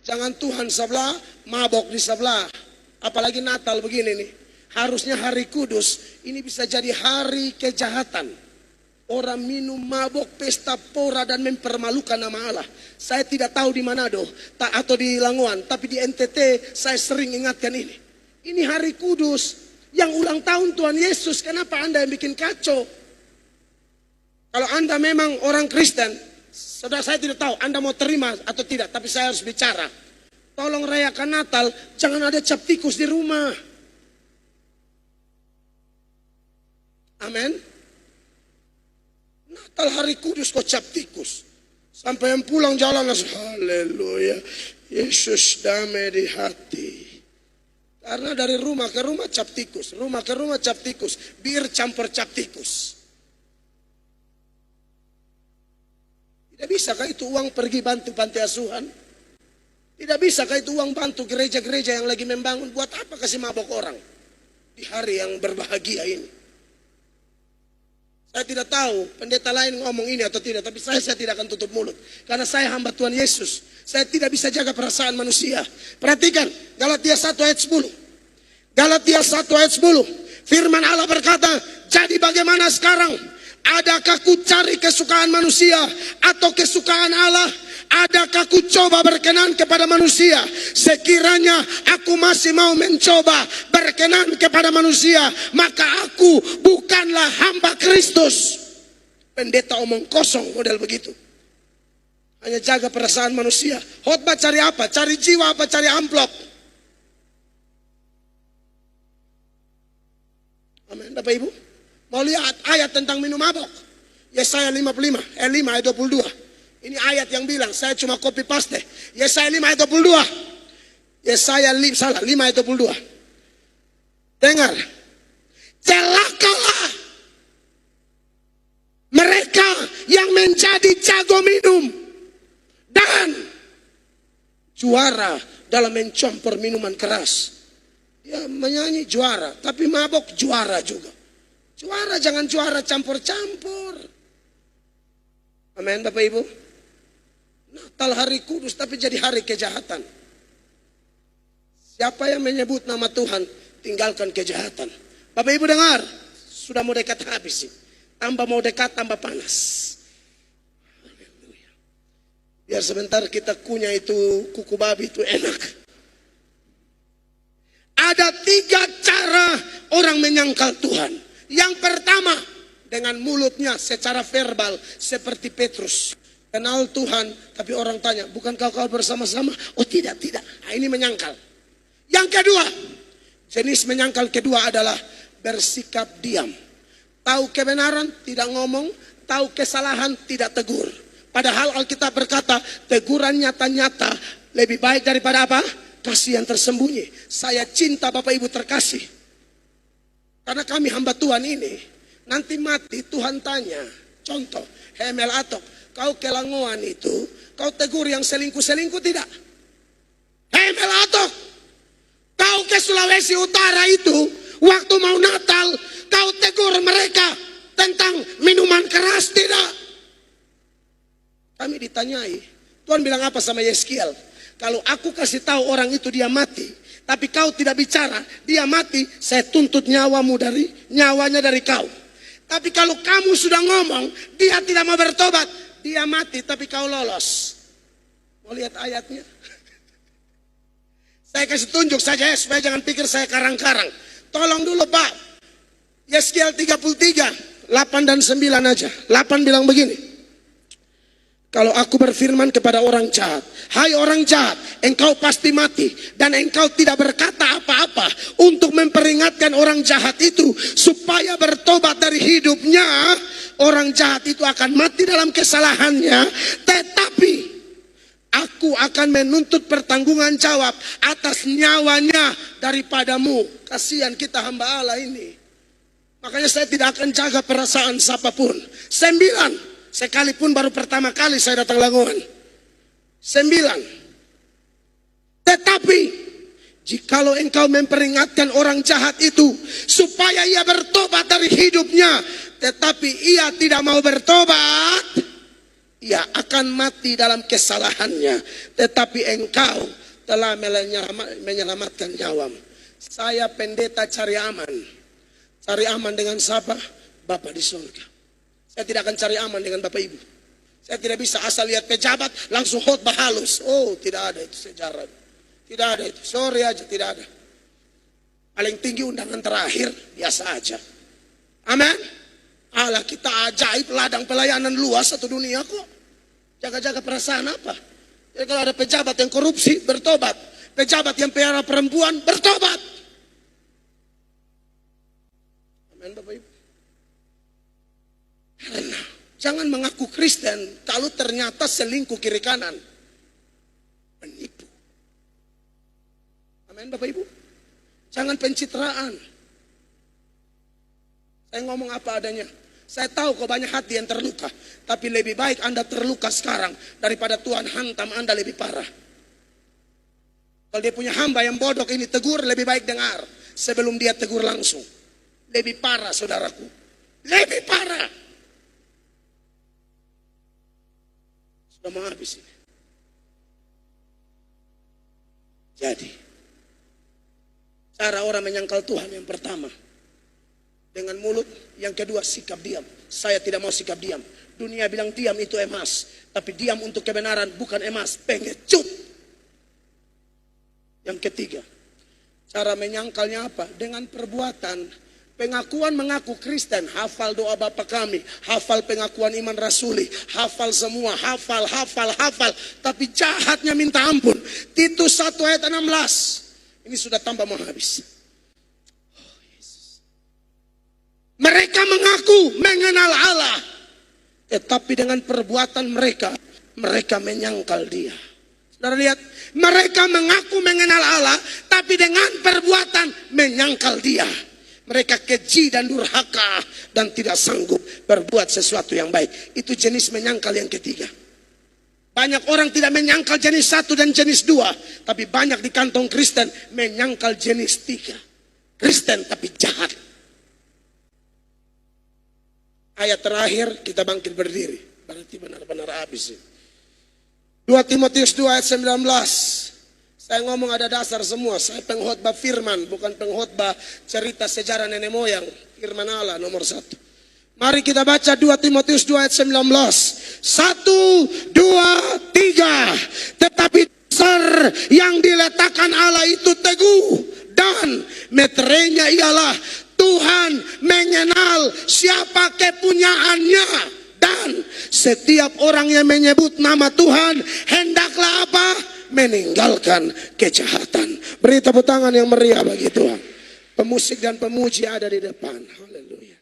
Jangan Tuhan sebelah, mabok di sebelah. Apalagi Natal begini nih. Harusnya hari kudus, ini bisa jadi hari kejahatan. Orang minum, mabok, pesta pora dan mempermalukan nama Allah. Saya tidak tahu di Manado atau di Langoan, tapi di NTT saya sering ingatkan ini. Ini hari kudus yang ulang tahun Tuhan Yesus. Kenapa Anda yang bikin kacau? Kalau Anda memang orang Kristen, saudara, saya tidak tahu Anda mau terima atau tidak, tapi saya harus bicara. Tolong rayakan Natal, jangan ada cap tikus di rumah. Amin. Natal hari kudus kok cap tikus. Sampai yang pulang jalan langsung haleluya. Yesus damai di hati. Karena dari rumah ke rumah cap tikus, rumah ke rumah cap tikus, bir campur cap tikus. Tidak bisakah itu uang pergi bantu panti asuhan? Tidak bisakah itu uang bantu gereja-gereja yang lagi membangun? Buat apa kasih mabok orang di hari yang berbahagia ini? Saya tidak tahu pendeta lain ngomong ini atau tidak, tapi saya tidak akan tutup mulut. Karena saya hamba Tuhan Yesus. Saya tidak bisa jaga perasaan manusia. Perhatikan Galatia 1 ayat 10. Galatia 1 ayat 10. Firman Allah berkata, jadi bagaimana sekarang? Adakah ku cari kesukaan manusia atau kesukaan Allah? Adakah ku coba berkenan kepada manusia? Sekiranya aku masih mau mencoba berkenan kepada manusia, maka aku bukanlah hamba Kristus. Pendeta omong kosong model begitu. Hanya jaga perasaan manusia. Khotbah cari apa? Cari jiwa apa cari amplop? Amin. Bapak Ibu, mau lihat ayat tentang minum mabok? Yesaya 5 ayat 22. Ini ayat yang bilang, saya cuma copy paste. Yesaya 5 ayat 22. Yesaya 5 ayat 22. Dengar. Celakalah mereka yang menjadi jago minum dan juara dalam mencampur minuman keras. Dia menyanyi juara, tapi mabok juara juga. Juara jangan juara campur-campur. Amin Bapak Ibu. Natal hari kudus tapi jadi hari kejahatan. Siapa yang menyebut nama Tuhan, tinggalkan kejahatan. Bapak Ibu dengar, sudah mau dekat habis sih. Tambah mau dekat tambah panas. Haleluya. Biar sebentar kita kunyah itu kuku babi itu enak. Ada 3 cara orang menyangkal Tuhan. Yang pertama, dengan mulutnya secara verbal seperti Petrus. Kenal Tuhan, tapi orang tanya, bukankah kau bersama-sama? Oh tidak. Nah, ini menyangkal. Yang kedua, jenis menyangkal kedua adalah bersikap diam. Tahu kebenaran, tidak ngomong. Tahu kesalahan, tidak tegur. Padahal Alkitab berkata, teguran nyata-nyata lebih baik daripada apa? Kasih yang tersembunyi. Saya cinta Bapak Ibu terkasih. Karena kami hamba Tuhan ini, nanti mati Tuhan tanya. Contoh, Hemel Atok, kau ke Langoan itu, kau tegur yang selingkuh-selingkuh tidak? Hemel Atok, kau ke Sulawesi Utara itu, waktu mau Natal, kau tegur mereka tentang minuman keras tidak? Kami ditanyai, Tuhan bilang apa sama Yeskiel? Kalau aku kasih tahu orang itu dia mati, tapi kau tidak bicara, dia mati, saya tuntut nyawanya dari kau. Tapi kalau kamu sudah ngomong, dia tidak mau bertobat, dia mati, tapi kau lolos. Mau lihat ayatnya? Saya kasih tunjuk saja ya, supaya jangan pikir saya karang-karang. Tolong dulu Pak. Yeskiel 33, 8 dan 9 aja. 8 bilang begini. Kalau aku berfirman kepada orang jahat, hai orang jahat, engkau pasti mati. Dan engkau tidak berkata apa-apa untuk memperingatkan orang jahat itu supaya bertobat dari hidupnya. Orang jahat itu akan mati dalam kesalahannya. Tetapi aku akan menuntut pertanggungan jawab atas nyawanya daripadamu. Kasihan kita hamba Allah ini. Makanya saya tidak akan jaga perasaan siapapun. 9. Sekalipun baru pertama kali saya datang Langoan. 9. Tetapi jikalau engkau memperingatkan orang jahat itu supaya ia bertobat dari hidupnya, tetapi ia tidak mau bertobat, ia akan mati dalam kesalahannya, tetapi engkau telah menyelamatkan nyawamu. Saya pendeta cari aman. Cari aman dengan siapa? Bapa di surga. Saya tidak akan cari aman dengan Bapak Ibu. Saya tidak bisa asal lihat pejabat langsung khotbah halus. Oh, tidak ada itu sejarah. Tidak ada itu. Sorry aja, tidak ada. Paling tinggi undangan terakhir, biasa aja. Amin. Allah, kita ajaib, ladang pelayanan luas satu dunia kok. Jaga-jaga perasaan apa? Jadi kalau ada pejabat yang korupsi, bertobat. Pejabat yang piara perempuan, bertobat. Amin, Bapak Ibu. Karena jangan mengaku Kristen kalau ternyata selingkuh kiri kanan. Menipu. Amin, Bapak Ibu. Jangan pencitraan. Saya ngomong apa adanya. Saya tahu kok banyak hati yang terluka. Tapi lebih baik Anda terluka sekarang daripada Tuhan hantam Anda lebih parah. Kalau dia punya hamba yang bodoh ini tegur, lebih baik dengar sebelum dia tegur langsung. Lebih parah, saudaraku. Lebih parah. Sudah mau habis ini. Jadi, cara orang menyangkal Tuhan yang pertama, dengan mulut. Yang kedua, sikap diam. Saya tidak mau sikap diam. Dunia bilang diam itu emas. Tapi diam untuk kebenaran bukan emas. Pengecut. Yang ketiga, cara menyangkalnya apa? Dengan perbuatan. Pengakuan mengaku Kristen. Hafal doa Bapa kami. Hafal pengakuan iman rasuli. Hafal semua. Hafal. Tapi jahatnya minta ampun. Titus 1 ayat 16. Ini sudah tambah mau habis. Mereka mengaku mengenal Allah, tetapi dengan perbuatan mereka menyangkal dia. Saudara lihat, mereka mengaku mengenal Allah, tapi dengan perbuatan menyangkal dia. Mereka keji dan durhaka dan tidak sanggup berbuat sesuatu yang baik. Itu jenis menyangkal yang ketiga. Banyak orang tidak menyangkal jenis 1 dan jenis 2, tapi banyak di kantong Kristen menyangkal jenis 3. Kristen tapi jahat. Ayat terakhir kita bangkit berdiri. Berarti benar-benar habis. 2 Timotius 2 ayat 19. Saya ngomong ada dasar semua. Saya pengkhotbah firman, bukan pengkhotbah cerita sejarah nenek moyang. Firman Allah nomor 1. Mari kita baca 2 Timotius 2 ayat 19. 1, 2, 3. Tetapi dasar yang diletakkan Allah itu teguh. Dan meterainya ialah Tuhan mengenal siapa kepunyaannya. Dan setiap orang yang menyebut nama Tuhan hendaklah apa? Meninggalkan kejahatan. Beri tepuk tangan yang meriah bagi Tuhan. Pemusik dan pemuji ada di depan. Haleluya.